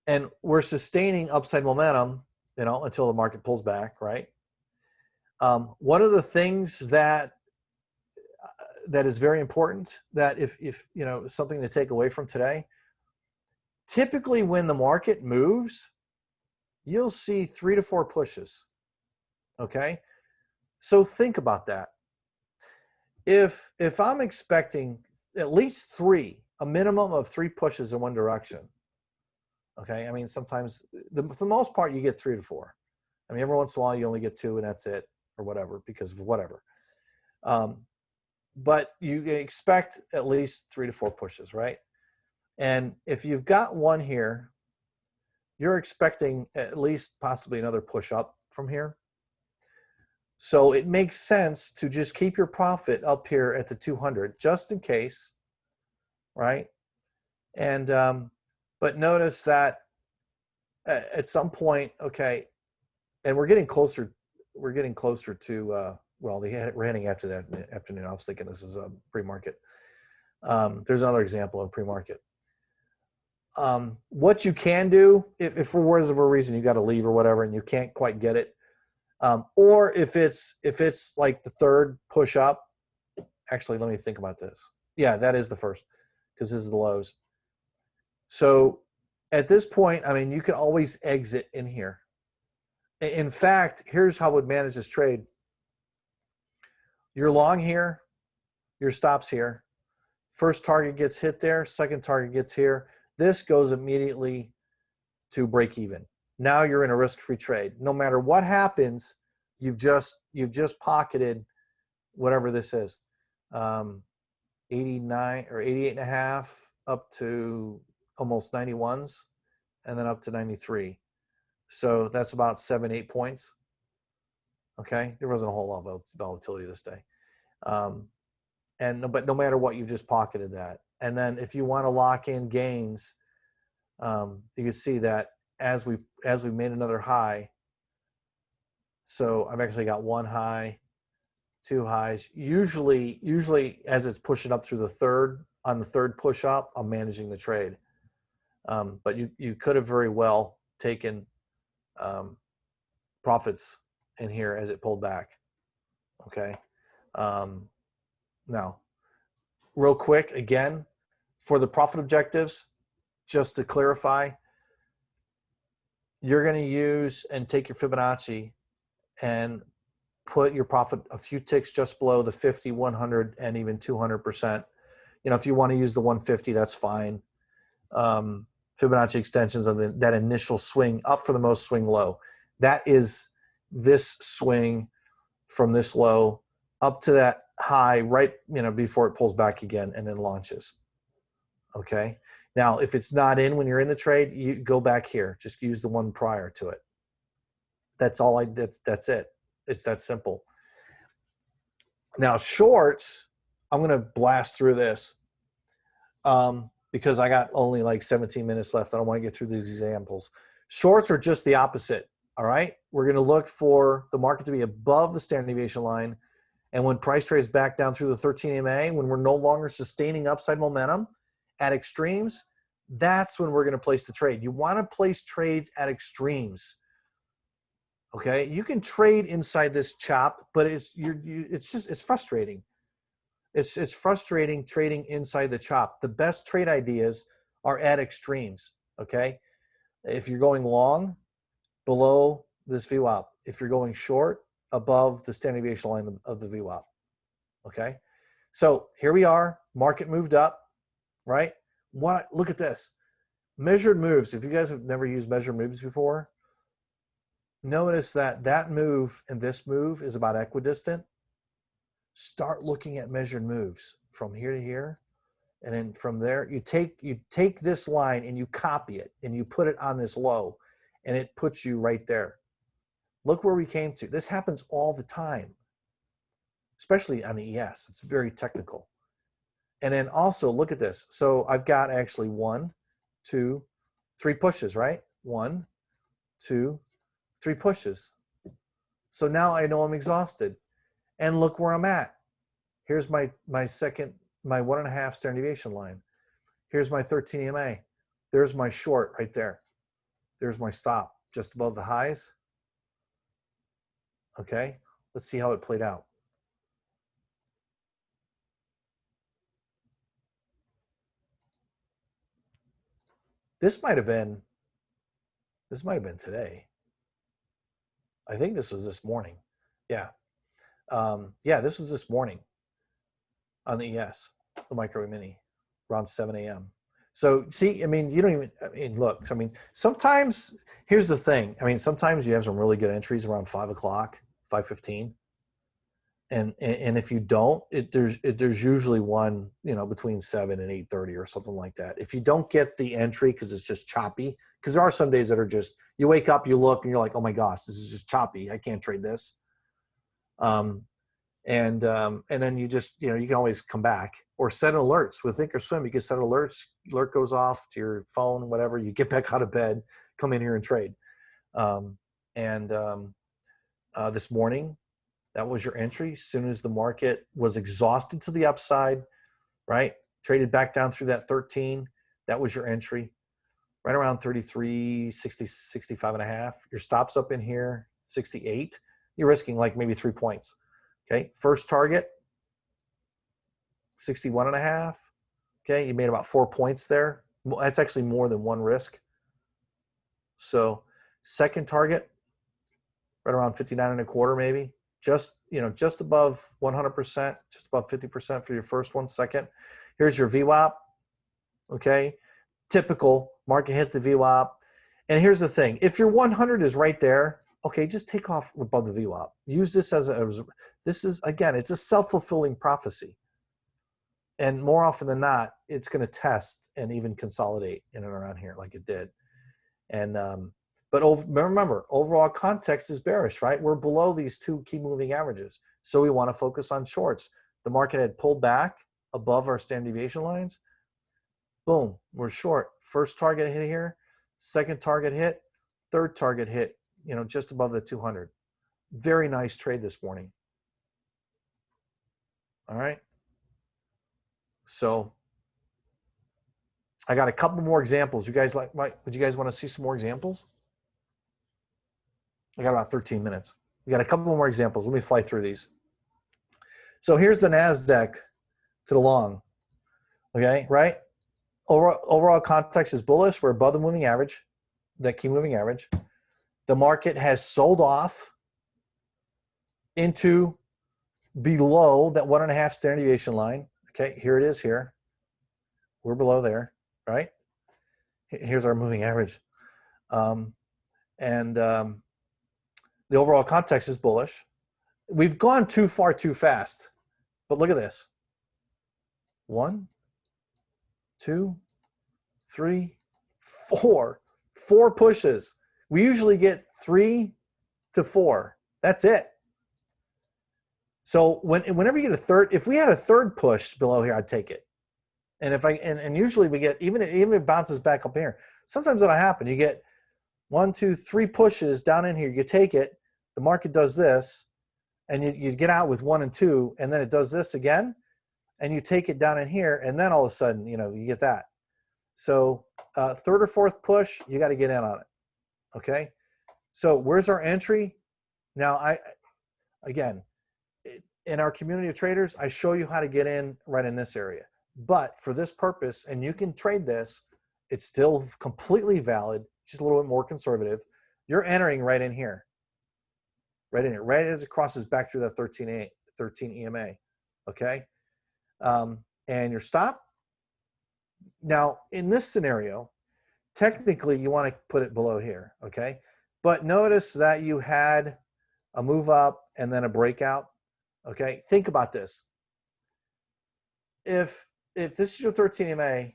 and we're sustaining upside momentum, you know, until the market pulls back, right? One of the things that is very important, that if you know, something to take away from today, typically when the market moves, you'll see 3 to 4 pushes. Okay. So think about that. If I'm expecting at least 3, a minimum of 3 pushes in one direction, okay? I mean, sometimes, for the most part, you get 3 to 4. I mean, every once in a while, you only get 2 and that's it, or whatever, because of whatever. But you expect at least 3 to 4 pushes, right? And if you've got one here, you're expecting at least possibly another push up from here. So it makes sense to just keep your profit up here at the 200 just in case, right? And but notice that at some point, okay, and we're getting closer to well, we're heading after that afternoon. I was thinking this is a pre-market. There's another example of pre-market. What you can do, if for whatever reason you got to leave or whatever and you can't quite get it, or if it's like the third push up, actually, let me think about this. Yeah, that is the first, because this is the lows. So at this point, I mean, you can always exit in here. In fact, here's how I would manage this trade. You're long here, your stop's here. First target gets hit there, second target gets here. This goes immediately to break even. Now you're in a risk-free trade. No matter what happens, you've just pocketed whatever this is. 89 or 88.5 up to almost 91s, and then up to 93. So that's about 7-8 points. Okay, there wasn't a whole lot of volatility this day. But no matter what, you just pocketed that. And then if you want to lock in gains, you can see that as we made another high. So I've actually got one high, two highs. Usually as it's pushing up through the third, on the third push up, I'm managing the trade. But you could have very well taken profits in here as it pulled back. Okay. Now, real quick, again, for the profit objectives, just to clarify, you're going to use and take your Fibonacci and put your profit a few ticks just below the 50, 100, and even 200%. You know, if you want to use the 150, that's fine. Fibonacci extensions of that initial swing up for the most swing low. That is this swing from this low up to that high right, you know, before it pulls back again and then launches. Okay. Now, if it's not in when you're in the trade, you go back here. Just use the one prior to it. That's all that's it. It's that simple. Now, shorts, I'm going to blast through this because I got only like 17 minutes left. I don't want to get through these examples. Shorts are just the opposite. All right. We're going to look for the market to be above the standard deviation line. And when price trades back down through the 13 MA, when we're no longer sustaining upside momentum at extremes, that's when we're going to place the trade. You want to place trades at extremes. Okay, you can trade inside this chop, but it's frustrating. It's frustrating trading inside the chop. The best trade ideas are at extremes. Okay, if you're going long, below this VWAP. If you're going short, above the standard deviation line of the VWAP. Okay, so here we are. Market moved up, right? Look at this. Measured moves. If you guys have never used measured moves before, notice that move and this move is about equidistant. Start looking at measured moves from here to here, and then from there you take this line and you copy it and you put it on this low, and it puts you right there. Look where we came to. This happens all the time, especially on the ES. It's very technical. And then also look at this. So I've got actually 1, 2, 3 pushes, right? 1, 2, 3 pushes. So now I know I'm exhausted. And look where I'm at. Here's my 1.5 standard deviation line. Here's my 13 EMA. There's my short right there. There's my stop just above the highs. Okay, let's see how it played out. This might have been today. I think this was this morning. Yeah. Yeah, this was this morning on the ES, the micro mini, around 7 a.m. So see, I mean, you don't even, I mean, look, I mean, sometimes, here's the thing. I mean, sometimes you have some really good entries around 5 o'clock, 5:15. And if you don't, there's usually one, you know, between 7 and 8:30 or something like that. If you don't get the entry because it's just choppy, because there are some days that are just, you wake up, you look, and you're like, oh my gosh, this is just choppy. I can't trade this. And then you just, you know, you can always come back or set alerts with Thinkorswim. You can set alerts. Alert goes off to your phone, whatever. You get back out of bed, come in here and trade. This morning, that was your entry. As soon as the market was exhausted to the upside, right? Traded back down through that 13. That was your entry. Right around 33, 60, 65 and a half. Your stop's up in here, 68. You're risking like maybe 3 points. Okay, first target, 61 and a half. Okay, you made about 4 points there. That's actually more than one risk. So second target, right around 59 and a quarter maybe. Just, you know, just above 100%, just above 50% for your first one. Second, here's your VWAP. Okay, typical market hit the VWAP. And here's the thing: if your 100 is right there, okay, just take off above the VWAP. Use this as this is, again, it's a self-fulfilling prophecy. And more often than not, it's going to test and even consolidate in and around here like it did. And but remember, overall context is bearish, right? We're below these two key moving averages. So we want to focus on shorts. The market had pulled back above our standard deviation lines. Boom, we're short. First target hit here, second target hit, third target hit, just above the 200. Very nice trade this morning. All right. So I got a couple more examples. You guys would you guys want to see some more examples? I got about 13 minutes. We got a couple more examples. Let me fly through these. So here's the NASDAQ to the long. Okay, right? Overall context is bullish. We're above the moving average, that key moving average. The market has sold off into below that 1.5 standard deviation line. Okay, here it is here. We're below there, right? Here's our moving average. The overall context is bullish. We've gone too far too fast. But look at this. 1, 2, 3, 4. 4 pushes. We usually get 3 to 4. That's it. So whenever you get a third, if we had a third push below here, I'd take it. And if and usually we get, even if it bounces back up here, sometimes that'll happen. You get 1, 2, 3 pushes down in here. You take it. The market does this, and you get out with 1 and 2, and then it does this again, and you take it down in here, and then all of a sudden, you get that. So third or fourth push, you got to get in on it. Okay. So where's our entry? Now, again, in our community of traders, I show you how to get in right in this area. But for this purpose, and you can trade this, it's still completely valid, just a little bit more conservative. You're entering right in here. Right in here, right as it crosses back through that 13 EMA. Okay. And your stop. Now, in this scenario, technically you want to put it below here. Okay. But notice that you had a move up and then a breakout. Okay. Think about this. If this is your 13 EMA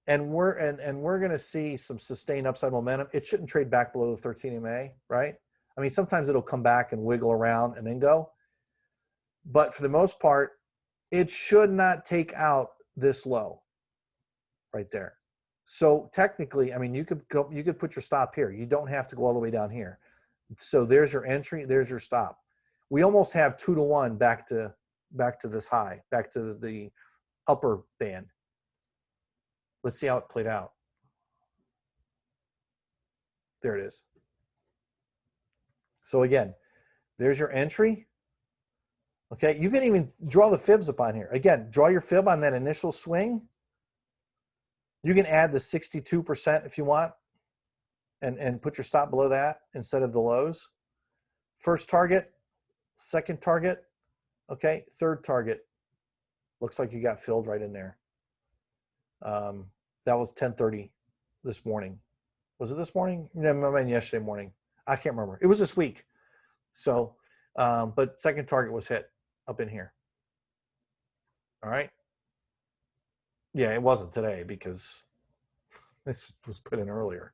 and we're going to see some sustained upside momentum, it shouldn't trade back below the 13 EMA, right? I mean, sometimes it'll come back and wiggle around and then go. But for the most part, it should not take out this low right there. So technically, I mean, you could put your stop here. You don't have to go all the way down here. So there's your entry, there's your stop. We almost have 2 to 1 back to this high, back to the upper band. Let's see how it played out. There it is. So again, there's your entry. Okay, you can even draw the fibs up on here. Again, draw your fib on that initial swing. You can add the 62% if you want and put your stop below that instead of the lows. First target, second target, okay, third target. Looks like you got filled right in there. That was 10:30 this morning. Was it this morning? No, I mean yesterday morning. I can't remember. It was this week. So, but second target was hit up in here. All right. Yeah, it wasn't today because this was put in earlier.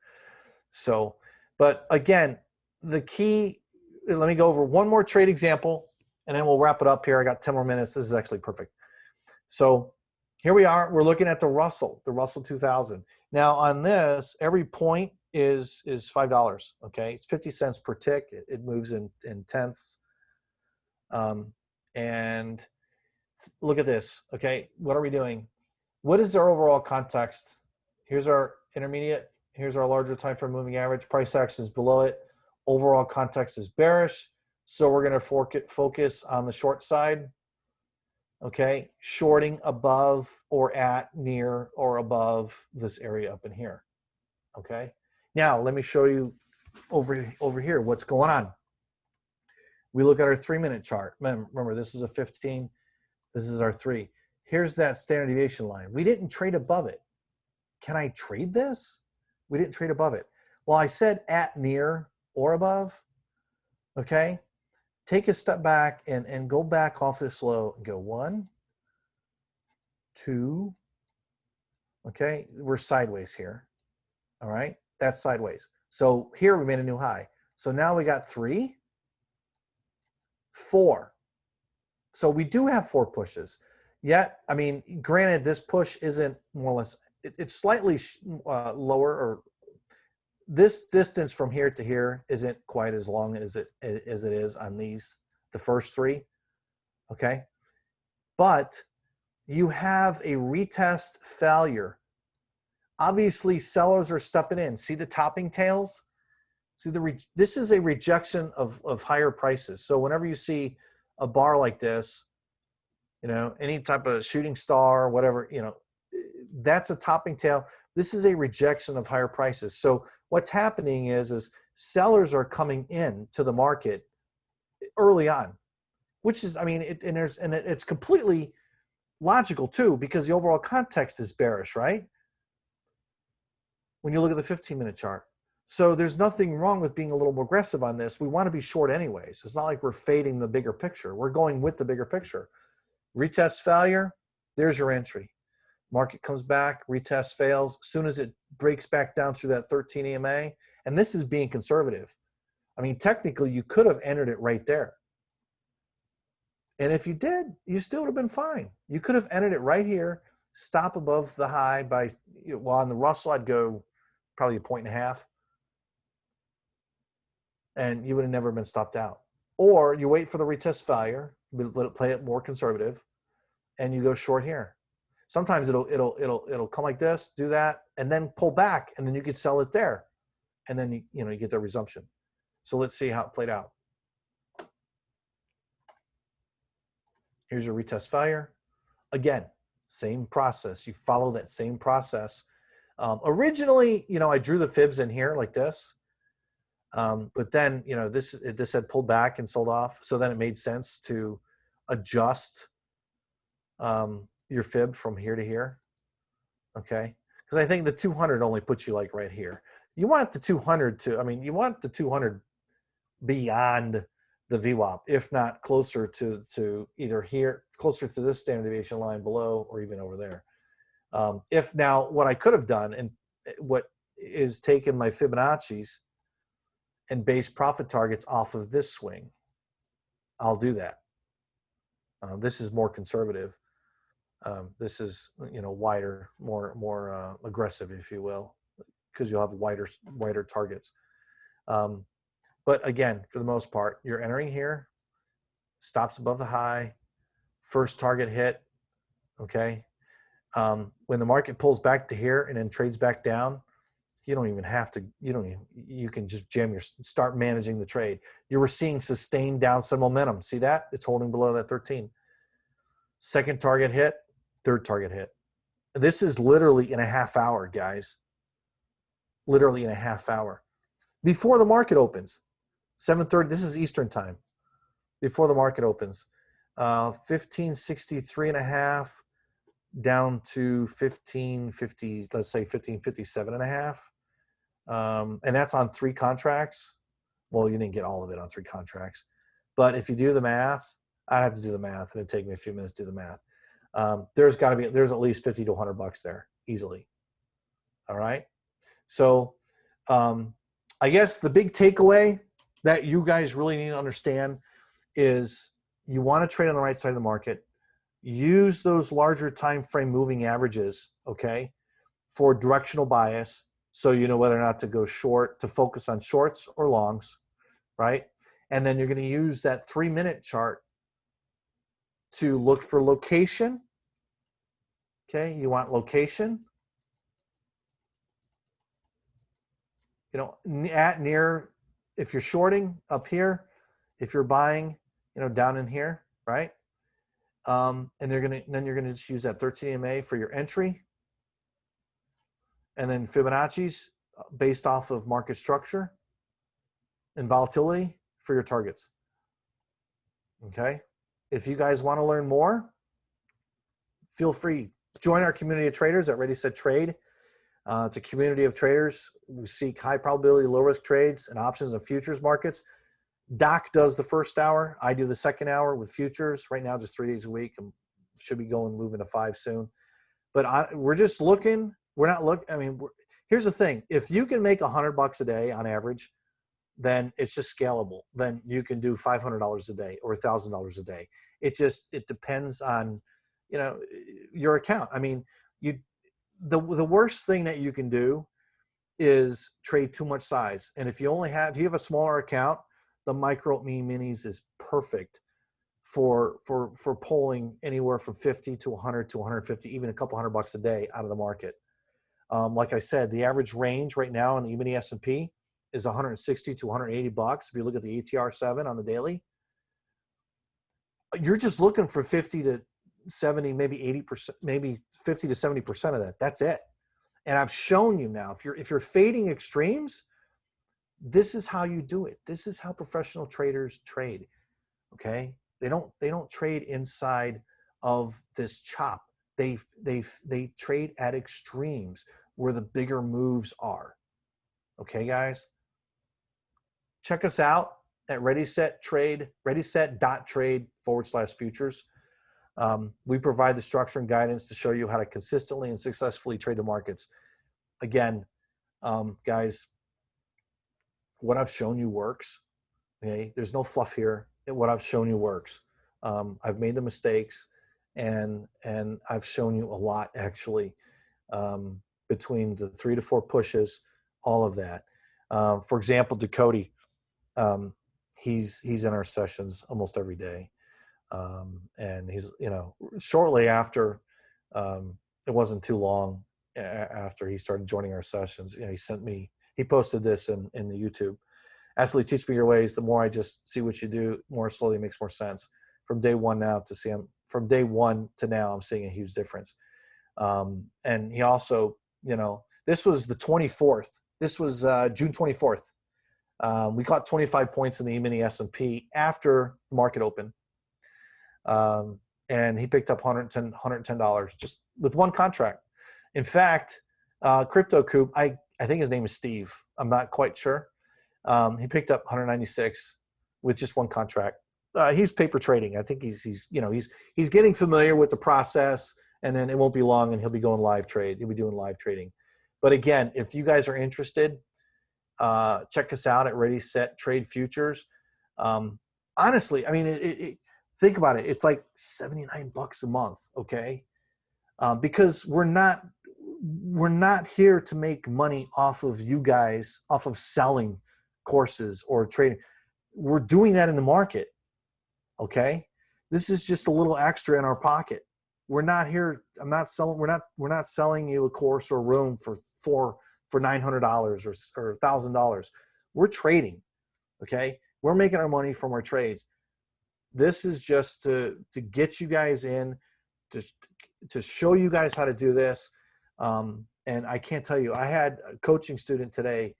So, but again, the key, let me go over one more trade example and then we'll wrap it up here. I got 10 more minutes. This is actually perfect. So here we are. We're looking at the Russell 2000. Now on this, every point is $5. Okay, it's 50 cents per tick. It moves in tenths. And look at this. Okay, what are we doing? What is our overall context? Here's our intermediate. Here's our larger time frame moving average. Price action is below it. Overall context is bearish. So we're going to focus on the short side. Okay, shorting above or at, near, or above this area up in here. Okay, now let me show you over here what's going on. We look at our 3-minute chart. Remember, this is a 15. This is our 3. Here's that standard deviation line. We didn't trade above it. Can I trade this? We didn't trade above it. Well, I said at, near, or above. Okay, take a step back and go back off this low and go 1, 2. Okay, we're sideways here. All right, that's sideways. So here we made a new high. So now we got 3, 4. So we do have 4 pushes. Yet, I mean, granted, this push isn't more or less, it's slightly lower, or this distance from here to here isn't quite as long as it is on these, the first 3. Okay, but you have a retest failure. Obviously, sellers are stepping in. See the topping tails? See this is a rejection of higher prices. So whenever you see a bar like this, you know, any type of shooting star, whatever, you know, that's a topping tail. This is a rejection of higher prices. So what's happening is sellers are coming in to the market early on, which is, I mean, it's completely logical too, because the overall context is bearish, right? When you look at the 15-minute chart. So there's nothing wrong with being a little more aggressive on this. We want to be short anyways. It's not like we're fading the bigger picture. We're going with the bigger picture. Retest failure, there's your entry. Market comes back, retest fails. As soon as it breaks back down through that 13 EMA, and this is being conservative. I mean, technically, you could have entered it right there. And if you did, you still would have been fine. You could have entered it right here, stop above the high by, well, on the Russell, I'd go probably 1.5 points. And you would have never been stopped out. Or you wait for the retest failure, let it play it more conservative, and you go short here. Sometimes it'll come like this, do that, and then pull back, and then you could sell it there, and then you get the resumption. So let's see how it played out. Here's your retest failure. Again, same process. You follow that same process. Originally, I drew the fibs in here like this. But then, this had pulled back and sold off. So then it made sense to adjust your fib from here to here. Okay. Because I think the 200 only puts you like right here. You want the 200 you want the 200 beyond the VWAP, if not closer to either here, closer to this standard deviation line below, or even over there. If now what I could have done, and what is taken my Fibonacci's and base profit targets off of this swing, I'll do that. This is more conservative. This is wider, more aggressive, if you will, because you'll have wider targets. But again, for the most part, you're entering here, stops above the high, first target hit. Okay. When the market pulls back to here and then trades back down, you don't even have to, you can just start managing the trade. You were seeing sustained downside momentum. See that? It's holding below that 13. Second target hit, third target hit. This is literally in a half hour, guys. Literally in a half hour. Before the market opens, 7:30, this is Eastern time. Before the market opens, 1563.5 down to 1550, let's say 1557.5. And that's on 3 contracts. Well, you didn't get all of it on 3 contracts, but if you do the math, I'd have to do the math, and it'd take me a few minutes to do the math. There's at least 50 to 100 bucks there easily. All right. So I guess the big takeaway that you guys really need to understand is you want to trade on the right side of the market. Use those larger time frame moving averages, okay, for directional bias, so you know whether or not to go short, to focus on shorts or longs, right? And then you're going to use that 3-minute chart to look for location. Okay, you want location. At near, if you're shorting up here, if you're buying, down in here, right? And then you're gonna just use that 13 EMA for your entry, and then Fibonacci's based off of market structure and volatility for your targets. Okay, if you guys want to learn more, feel free. Join our community of traders at ReadySet.trade. It's a community of traders who seek high probability, low risk trades and options and futures markets. Doc does the first hour. I do the second hour with futures. Right now, just 3 days a week. I'm should be moving to 5 soon. But we're just looking. We're not looking. I mean, here's the thing: if you can make $100 a day on average, then it's just scalable. Then you can do $500 a day or $1,000 a day. It depends on, your account. I mean, the worst thing that you can do is trade too much size. And if you have a smaller account, the micro minis is perfect for pulling anywhere from 50 to 100 to 150, even a couple $100 a day out of the market. Like I said, the average range right now in the E-mini S&P is 160 to 180 bucks. If you look at the ATR7 on the daily, you're just looking for 50 to 70, maybe 80%, maybe 50 to 70% of that. That's it. And I've shown you now, if you're fading extremes, this is how you do it. This is how professional traders trade. Okay? They don't trade inside of this chop. They trade at extremes where the bigger moves are. Okay, guys? Check us out at ReadySet.trade, ReadySet.trade/futures. We provide the structure and guidance to show you how to consistently and successfully trade the markets. Again, guys, what I've shown you works. Okay, there's no fluff here. What I've shown you works. I've made the mistakes, and I've shown you a lot actually, between the 3 to 4 pushes, all of that. For example, Ducote, he's in our sessions almost every day. And he's, shortly after, it wasn't too long after he started joining our sessions, he posted this in the YouTube. Absolutely teach me your ways. The more I just see what you do, more slowly makes more sense. From day one to now, I'm seeing a huge difference. And he also, this was the 24th. This was June 24th. We caught 25 points in the E-mini S&P after the market opened. And he picked up $110 just with one contract. In fact, Crypto Coop, I think his name is Steve. I'm not quite sure. He picked up 196 with just one contract. He's paper trading. I think he's getting familiar with the process, and then it won't be long and he'll be going live trade. He'll be doing live trading. But again, if you guys are interested, check us out at ReadySet.trade futures. Honestly, I mean, think about it. It's like $79 a month, okay? Because we're not here to make money off of you guys, off of selling courses or trading. We're doing that in the market, okay? This is just a little extra in our pocket. We're not here. We're not selling you a course or a room for $900 or $1,000. We're trading, okay? We're making our money from our trades. This is just to get you guys in, to show you guys how to do this. And I can't tell you, I had a coaching student today.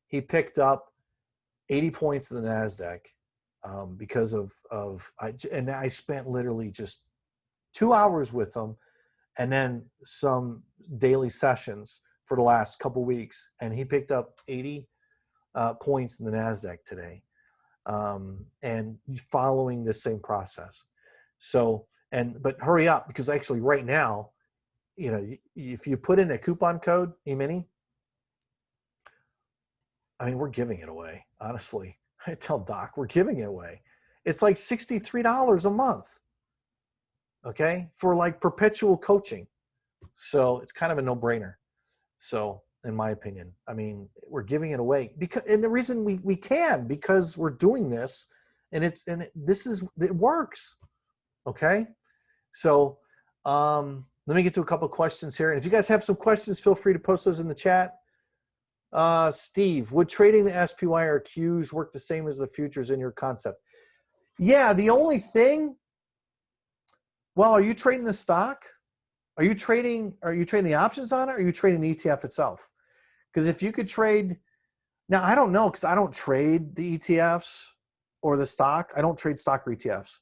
He picked up 80 points in the NASDAQ because and I spent literally just 2 hours with him, and then some daily sessions for the last couple weeks, and he picked up 80 points in the NASDAQ today. And following the same process. So, but hurry up, because actually right now, if you put in a coupon code, E-mini, I mean, we're giving it away. Honestly, I tell Doc, we're giving it away. It's like $63 a month. Okay. For like perpetual coaching. So it's kind of a no-brainer. So, in my opinion, I mean, we're giving it away and the reason we can, because we're doing this, and it works. Okay. So, let me get to a couple of questions here. And if you guys have some questions, feel free to post those in the chat. Steve, would trading the SPY or Qs work the same as the futures in your concept? Yeah. The only thing, well, are you trading the stock? Are you trading the options on it? Or are you trading the ETF itself? Because if you could trade, now I don't know, because I don't trade the ETFs or the stock. I don't trade stock or ETFs.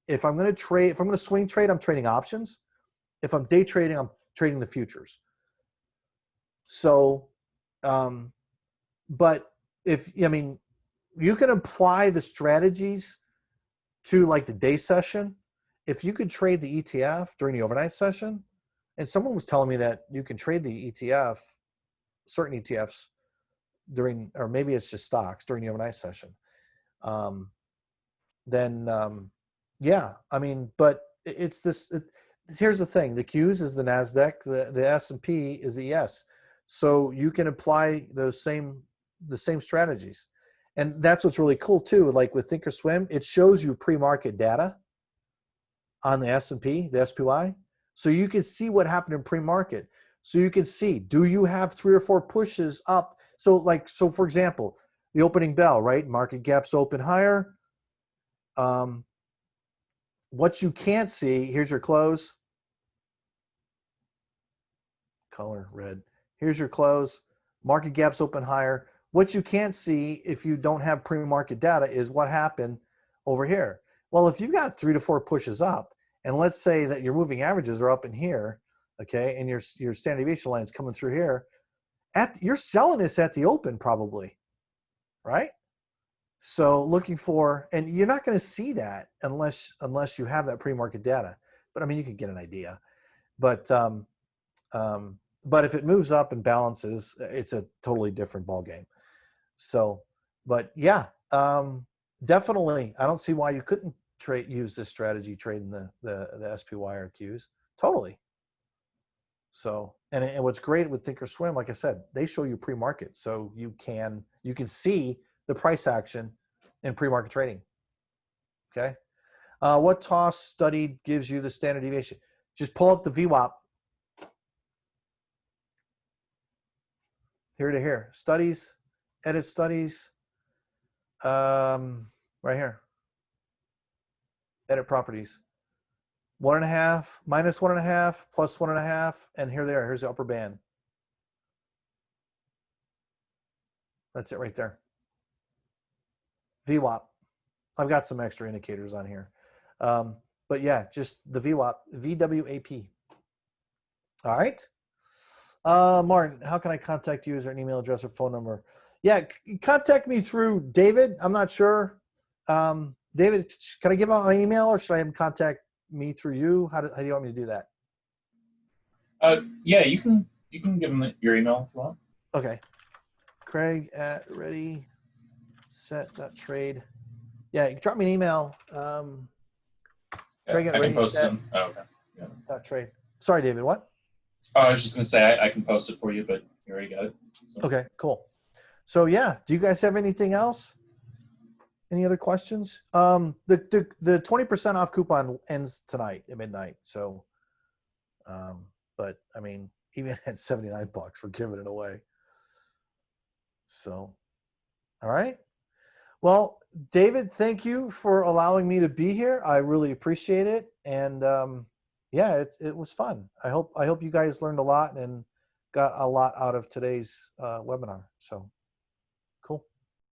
If I'm going to swing trade, I'm trading options. If I'm day trading, I'm trading the futures. So, but you can apply the strategies to like the day session if you could trade the ETF during the overnight session, and someone was telling me that you can trade the ETF, certain ETFs during, or maybe it's just stocks during the overnight session. Yeah, I mean, but it's this, here's the thing. The Qs is the NASDAQ, the S&P is the ES. So you can apply the same strategies. And that's what's really cool too. Like with Thinkorswim, it shows you pre-market data on the S&P, the SPY. So you can see what happened in pre-market. So you can see, do you have 3 or 4 pushes up? So for example, the opening bell, right? Market gaps open higher. What you can't see, here's your close. Color red. Here's your close. Market gaps open higher. What you can't see if you don't have pre-market data is what happened over here. Well, if you've got 3 to 4 pushes up, and let's say that your moving averages are up in here, okay, and your standard deviation line is coming through here, you're selling this at the open probably, right? So looking for, and you're not going to see that unless you have that pre-market data. But I mean, you can get an idea. But if it moves up and balances, it's a totally different ball game. So, but yeah, definitely, I don't see why you couldn't use this strategy trading the SPY or Qs. Totally. So, and what's great with Thinkorswim, like I said, they show you pre-market, so you can see the price action in pre-market trading. Okay. What TOS study gives you the standard deviation? Just pull up the VWAP. Here to here. Studies, edit studies. Right here. Edit properties. 1.5, minus 1.5, plus 1.5, and here they are. Here's the upper band. That's it right there. VWAP. I've got some extra indicators on here. But yeah, just the VWAP, VWAP. All right. Martin, how can I contact you? Is there an email address or phone number? Yeah, contact me through David. I'm not sure. David, can I give out my email, or should I have him contact me through you? How do you want me to do that? Yeah, you can give him your email if you want. Okay. Craig at ReadySet.trade. Yeah, you can drop me an email. Craig at I can post them. Oh, okay. Yeah. .trade. Sorry, David, what? Oh, I was just going to say I can post it for you, but you already got it. So. Okay, cool. So yeah, do you guys have anything else? Any other questions? The 20% off coupon ends tonight at midnight. So, but I mean, even at $79, we're giving it away. So, all right. Well, David, thank you for allowing me to be here. I really appreciate it. And yeah, it was fun. I hope you guys learned a lot and got a lot out of today's webinar. So